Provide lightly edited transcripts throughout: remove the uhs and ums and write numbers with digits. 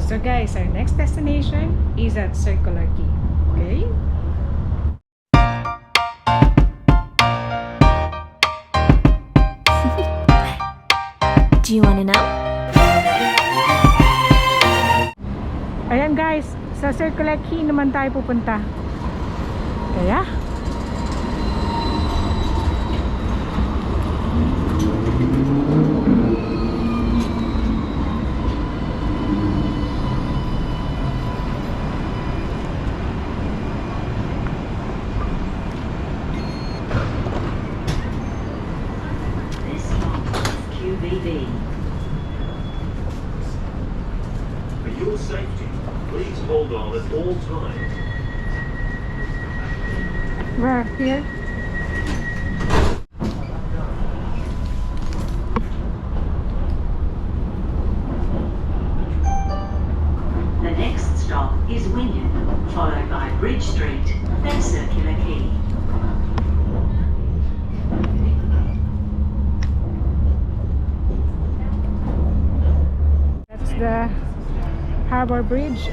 So guys, our next destination is at Circular Quay. Okay? Do you wanna know? Ayan guys, sa Circular Quay naman tayo pupunta. Kaya For your safety, please hold on at all times. we're here. The next stop is Winion, followed by Bridge Street, then Circular Quay. That's the Harbour Bridge.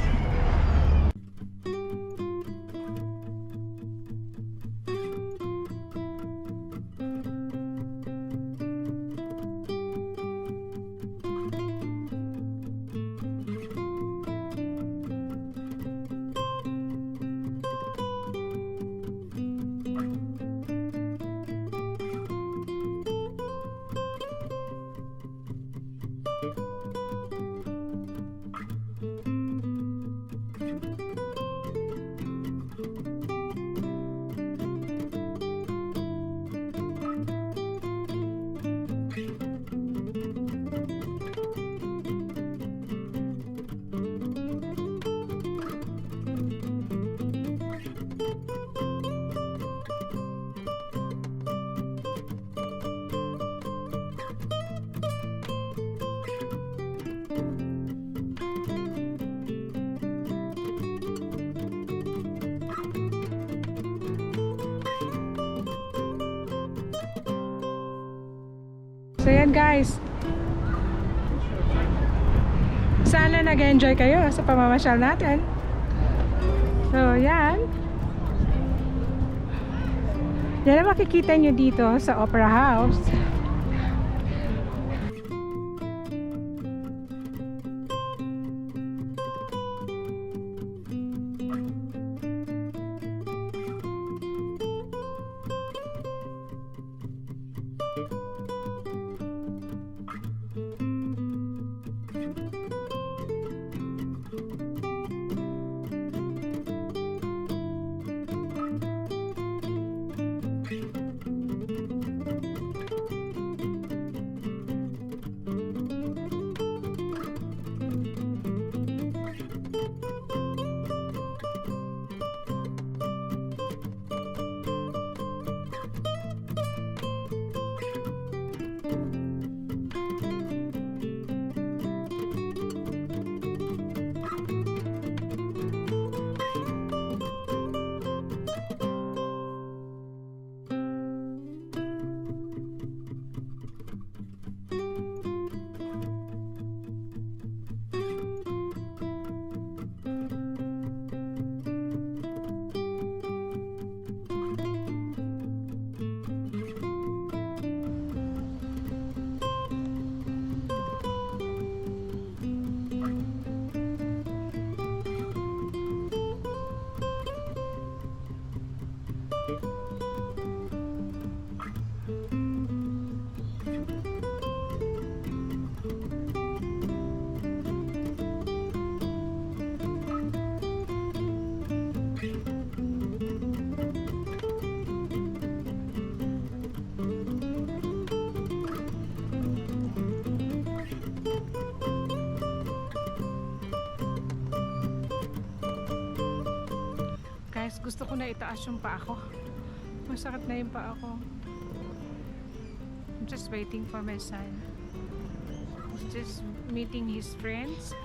So yan guys, sana nag-enjoy kayo sa pamamasyal natin. So yan ang makikita nyo dito sa Opera House. Guys, gusto ko na itaas yung paa ko. Masakit na yung paa ko. I'm just waiting for my son. He's just meeting his friends.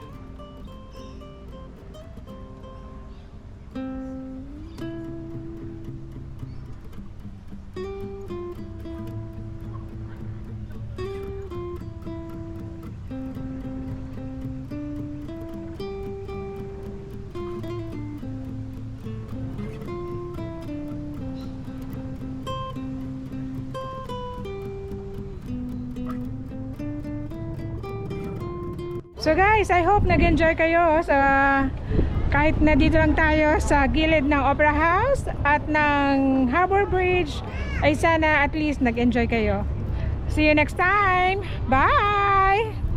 So guys, I hope nag-enjoy kayo sa kahit na dito lang tayo sa gilid ng Opera House at ng Harbour Bridge, ay sana at least nag-enjoy kayo. See you next time. Bye!